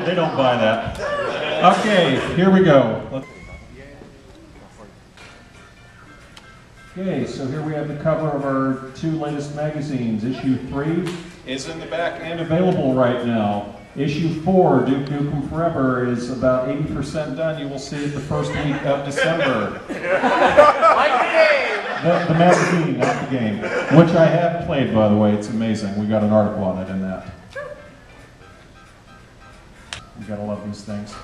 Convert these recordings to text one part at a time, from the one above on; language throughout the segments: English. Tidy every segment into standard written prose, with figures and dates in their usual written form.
they don't buy that. Okay, here we go. Okay, so here we have the cover of our 2 latest magazines. Issue 3 is in the back and available right now. Issue 4, Duke Nukem Forever, is about 80% done. You will see it the first week of December. Like the game! The magazine, not the game. Which I have played, by the way. It's amazing. We got an article on it in that. You gotta love these things.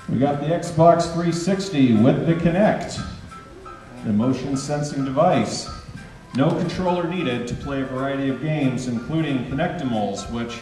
We got the Xbox 360 with the Kinect, the motion sensing device. No controller needed to play a variety of games, including Kinectimals, which,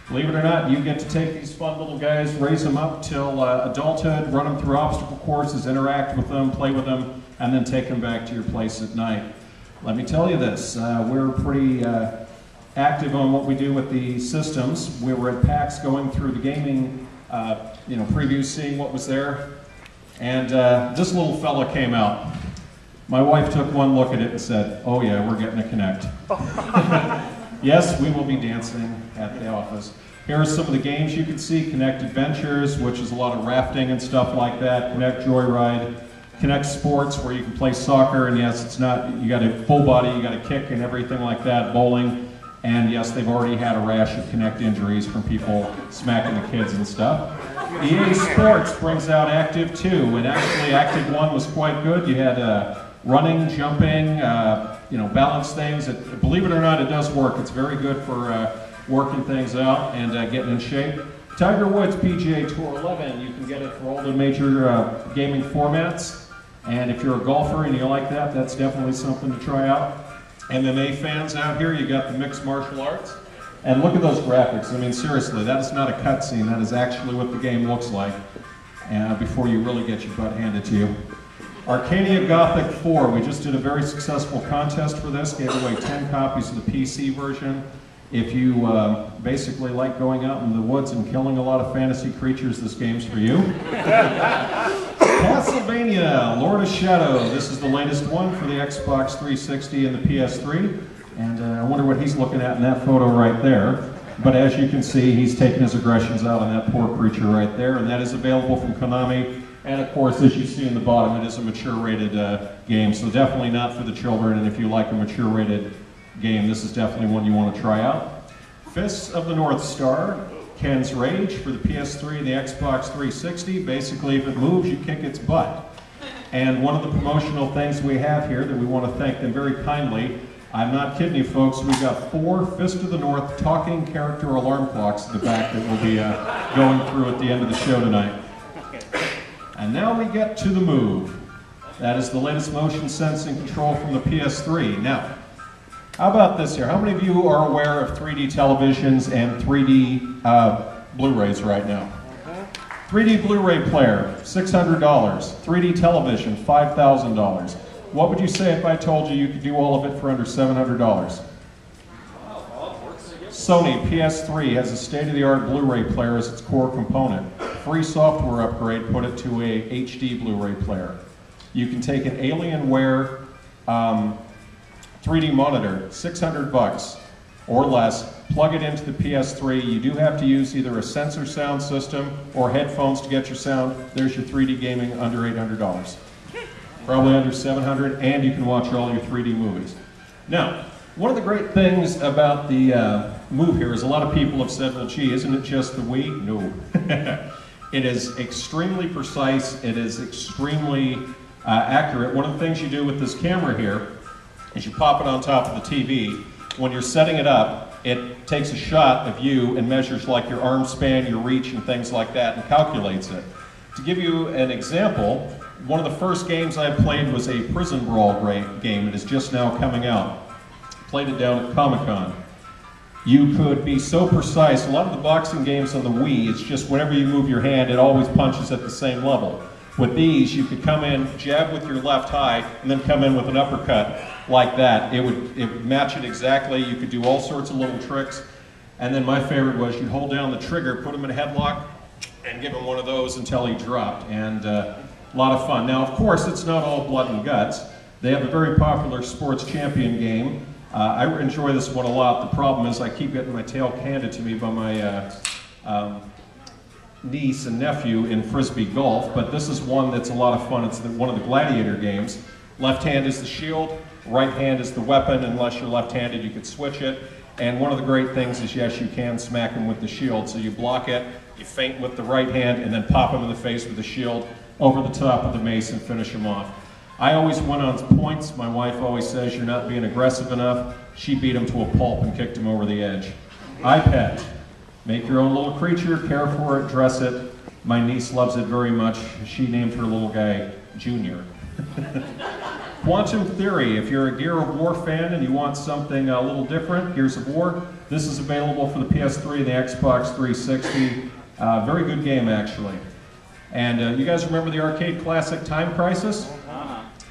believe it or not, you get to take these fun little guys, raise them up till adulthood, run them through obstacle courses, interact with them, play with them, and then take them back to your place at night. Let me tell you this, we're pretty active on what we do with the systems. We were at PAX going through the gaming previews, seeing what was there, and this little fella came out. My wife took one look at it and said, "Oh yeah, we're getting a Kinect." Yes, we will be dancing at the office. Here are some of the games you can see: Kinect Adventures, which is a lot of rafting and stuff like that, Kinect Joyride, Kinect Sports, where you can play soccer, and yes, it's not, you got a full body, you got a kick and everything like that, bowling, and yes, they've already had a rash of Kinect injuries from people smacking the kids and stuff. EA Sports brings out Active 2, and actually Active 1 was quite good. You had running, jumping, balance things. Believe it or not, it does work. It's very good for working things out and getting in shape. Tiger Woods PGA Tour 11, you can get it for all the major gaming formats. And if you're a golfer and you like that, that's definitely something to try out. MMA fans out here, you got the mixed martial arts. And look at those graphics. I mean, seriously, that is not a cutscene. That is actually what the game looks like before you really get your butt handed to you. Arcadia Gothic 4, we just did a very successful contest for this, gave away 10 copies of the PC version. If you basically like going out in the woods and killing a lot of fantasy creatures, this game's for you. Castlevania, Lord of Shadow, this is the latest one for the Xbox 360 and the PS3. And I wonder what he's looking at in that photo right there. But as you can see, he's taking his aggressions out on that poor creature right there, and that is available from Konami. And of course, as you see in the bottom, it is a mature-rated game, so definitely not for the children. And if you like a mature-rated game, this is definitely one you want to try out. Fists of the North Star, Ken's Rage for the PS3 and the Xbox 360. Basically, if it moves, you kick its butt. And one of the promotional things we have here that we want to thank them very kindly, I'm not kidding you folks, we've got 4 Fist of the North talking character alarm clocks in the back that we'll be going through at the end of the show tonight. And now we get to the Move. That is the latest motion sensing control from the PS3. Now, how about this here? How many of you are aware of 3D televisions and 3D Blu-rays right now? 3D Blu-ray player, $600. 3D television, $5,000. What would you say if I told you you could do all of it for under $700? Sony PS3 has a state-of-the-art Blu-ray player as its core component. Free software upgrade put it to a HD Blu-ray player. You can take an Alienware 3D monitor, $600 or less, plug it into the PS3. You do have to use either a sensor sound system or headphones to get your sound. There's your 3D gaming under $800. Probably under $700, and you can watch all your 3D movies. Now, one of the great things about the Move here is a lot of people have said, well, gee, isn't it just the Wii? No. It is extremely precise. It is extremely accurate. One of the things you do with this camera here is you pop it on top of the TV. When you're setting it up, it takes a shot of you and measures like your arm span, your reach, and things like that, and calculates it. To give you an example, one of the first games I played was a Prison Brawl game. It is just now coming out. Played it down at Comic-Con. You could be so precise. A lot of the boxing games on the Wii, it's just whenever you move your hand, it always punches at the same level. With these, you could come in, jab with your left high, and then come in with an uppercut like that. It would match it exactly. You could do all sorts of little tricks. And then my favorite was you'd hold down the trigger, put him in a headlock, and give him one of those until he dropped. And a lot of fun. Now, of course, it's not all blood and guts. They have a very popular sports champion game I enjoy this one a lot. The problem is I keep getting my tail candid to me by my niece and nephew in Frisbee golf, but this is one that's a lot of fun. It's one of the gladiator games. Left hand is the shield, right hand is the weapon. Unless you're left-handed, you could switch it. And one of the great things is, yes, you can smack him with the shield. So you block it, you feint with the right hand, and then pop him in the face with the shield over the top of the mace and finish him off. I always went on points. My wife always says you're not being aggressive enough. She beat him to a pulp and kicked him over the edge. iPet. Make your own little creature, care for it, dress it. My niece loves it very much. She named her little guy Junior. Quantum Theory. If you're a Gear of War fan and you want something a little different, Gears of War, this is available for the PS3 and the Xbox 360. Very good game, actually. And you guys remember the arcade classic Time Crisis?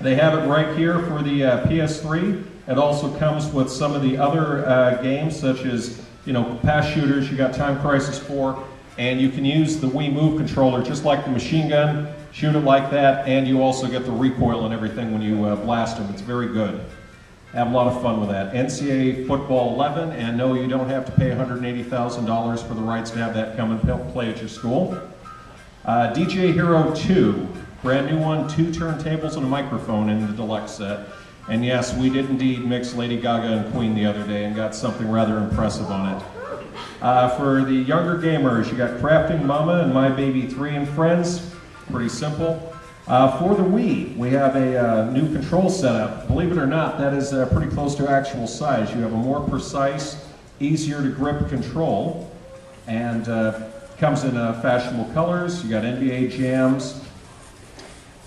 They have it right here for the PS3. It also comes with some of the other games, such as, you know, past shooters. You got Time Crisis 4, and you can use the Wii Move controller just like the machine gun, shoot it like that, and you also get the recoil and everything when you blast them. It's very good. Have a lot of fun with that. NCAA Football 11, and no, you don't have to pay $180,000 for the rights to have that come and play at your school. DJ Hero 2, brand new one, 2 turntables and a microphone in the deluxe set. And yes, we did indeed mix Lady Gaga and Queen the other day and got something rather impressive on it. For the younger gamers, you got Crafting Mama and My Baby 3 and Friends. Pretty simple. For the Wii, we have a new control setup. Believe it or not, that is pretty close to actual size. You have a more precise, easier to grip control, and comes in fashionable colors. You got NBA jams.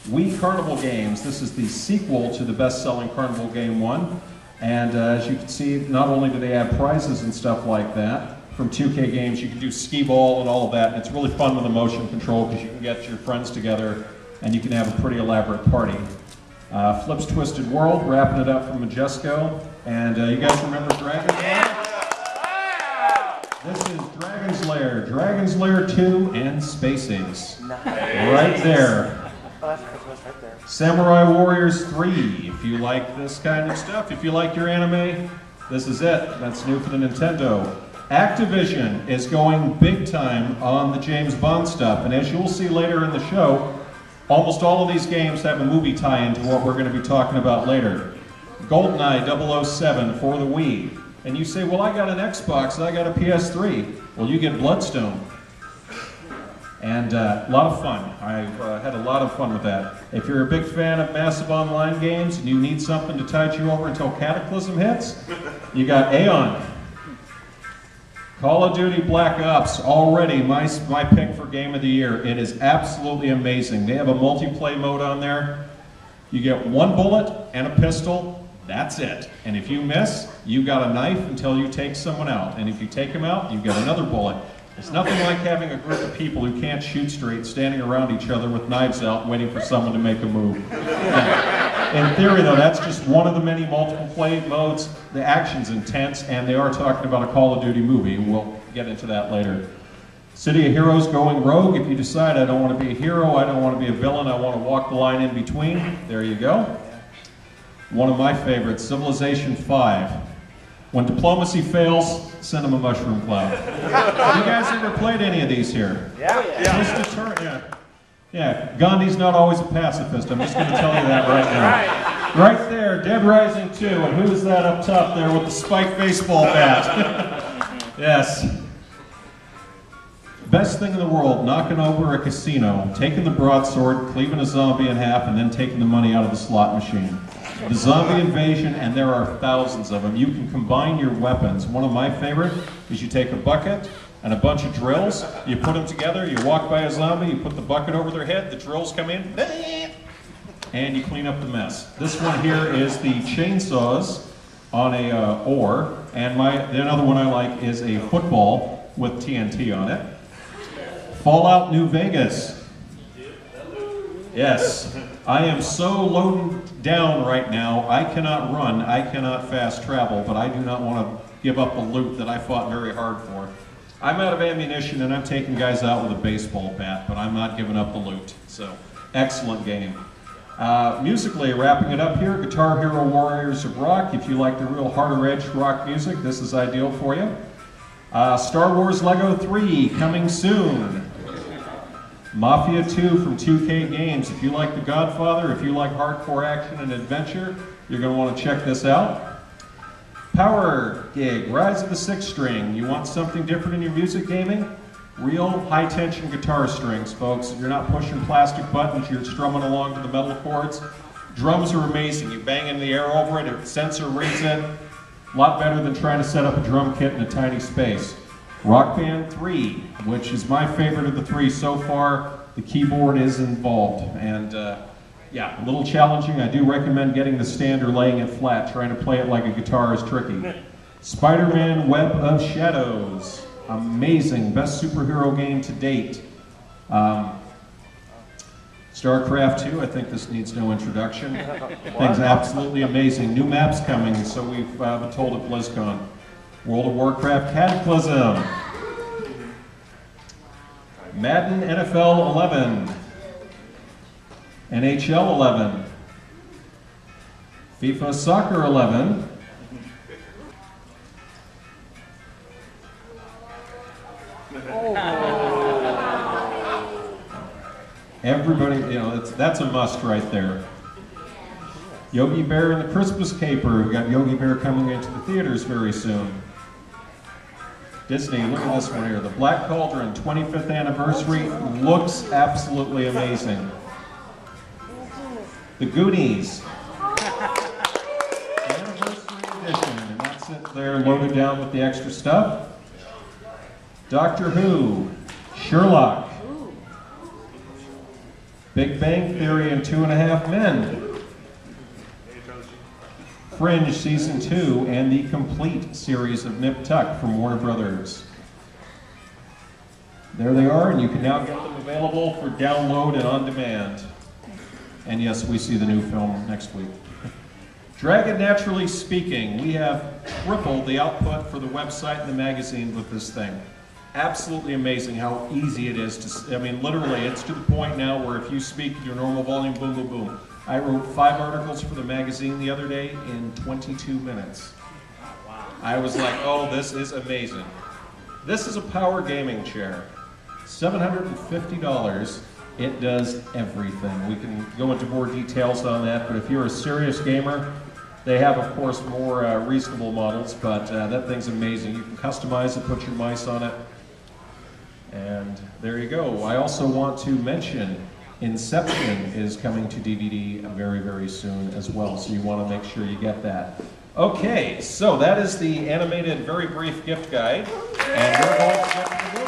Wii Carnival Games. This is the sequel to the best-selling Carnival Game 1. And as you can see, not only do they have prizes and stuff like that from 2K Games, you can do skee ball and all of that. And it's really fun with the motion control because you can get your friends together and you can have a pretty elaborate party. Flip's Twisted World, wrapping it up from Majesco. And you guys remember Dragon's Lair? This is Dragon's Lair 2 and Space Ace. Nice. Right there. Oh, that's Christmas right there. Samurai Warriors 3, if you like this kind of stuff, if you like your anime, this is it. That's new for the Nintendo. Activision is going big time on the James Bond stuff, and as you will see later in the show, almost all of these games have a movie tie-in to what we're going to be talking about later. GoldenEye 007 for the Wii. And you say, well, I got an Xbox and I got a PS3. Well, you get Bloodstone. And a lot of fun. I've had a lot of fun with that. If you're a big fan of massive online games and you need something to tide you over until Cataclysm hits, you got Aeon. Call of Duty Black Ops, already my pick for Game of the Year. It is absolutely amazing. They have a multiplayer mode on there. You get 1 bullet and a pistol. That's it. And if you miss, you got a knife until you take someone out. And if you take them out, you get another bullet. It's nothing like having a group of people who can't shoot straight standing around each other with knives out waiting for someone to make a move. Yeah. In theory, though, that's just one of the many multiple play modes. The action's intense, and they are talking about a Call of Duty movie. We'll get into that later. City of Heroes going rogue. If you decide I don't want to be a hero, I don't want to be a villain, I want to walk the line in between, there you go. One of my favorites, Civilization 5. When diplomacy fails, send them a mushroom cloud. Have you guys ever played any of these here? Yeah. Just deterrent, yeah. Gandhi's not always a pacifist. I'm just going to tell you that right now. Right there, Dead Rising 2. And who is that up top there with the spiked baseball bat? Yes. Best thing in the world, knocking over a casino, taking the broadsword, cleaving a zombie in half, and then taking the money out of the slot machine. The zombie invasion, and there are thousands of them. You can combine your weapons. One of my favorite is you take a bucket and a bunch of drills, you put them together, you walk by a zombie, you put the bucket over their head, the drills come in, and you clean up the mess. This one here is the chainsaws on a oar, and another one I like is a football with TNT on it. Fallout New Vegas. Yes, I am so loaded down right now, I cannot run, I cannot fast travel, but I do not want to give up the loot that I fought very hard for. I'm out of ammunition and I'm taking guys out with a baseball bat, but I'm not giving up the loot. So, excellent game. Musically, wrapping it up here, Guitar Hero Warriors of Rock. If you like the real harder edge rock music, this is ideal for you. Star Wars Lego 3 coming soon. Mafia 2 from 2K Games. If you like The Godfather, if you like hardcore action and adventure, you're going to want to check this out. Power Gig, Rise of the Sixth String. You want something different in your music gaming? Real high-tension guitar strings, folks. You're not pushing plastic buttons, you're strumming along to the metal chords. Drums are amazing. You bang in the air over it, a sensor reads it. A lot better than trying to set up a drum kit in a tiny space. Rock Band 3, which is my favorite of the three so far. The keyboard is involved, and yeah, a little challenging. I do recommend getting the stand or laying it flat. Trying to play it like a guitar is tricky. Spider-Man Web of Shadows. Amazing, best superhero game to date. StarCraft 2, I think this needs no introduction. Thing's absolutely amazing. New maps coming, so we've been told at BlizzCon. World of Warcraft Cataclysm. Madden NFL 11. NHL 11. FIFA Soccer 11. Everybody, you know, that's a must right there. Yogi Bear and the Christmas Caper. We've got Yogi Bear coming into the theaters very soon. Disney, look at this one here. The Black Cauldron 25th anniversary looks absolutely amazing. The Goonies. Anniversary edition, and that's it there loaded down with the extra stuff. Doctor Who, Sherlock, Big Bang Theory and 2.5 Men, Fringe Season 2, and the complete series of Nip Tuck from Warner Brothers. There they are, and you can now get them available for download and on demand. And yes, we see the new film next week. Dragon Naturally Speaking, we have tripled the output for the website and the magazine with this thing. Absolutely amazing how easy it is to, I mean, literally, it's to the point now where if you speak your normal volume, boom, boom, boom. I wrote 5 articles for the magazine the other day in 22 minutes. I was like, oh, this is amazing. This is a power gaming chair. $750. It does everything. We can go into more details on that, but if you're a serious gamer, they have, of course, more reasonable models, but that thing's amazing. You can customize it, put your mice on it, and there you go. I also want to mention Inception is coming to DVD very, very soon as well, so you want to make sure you get that. Okay, so that is the animated, very brief gift guide, and we're going to get to the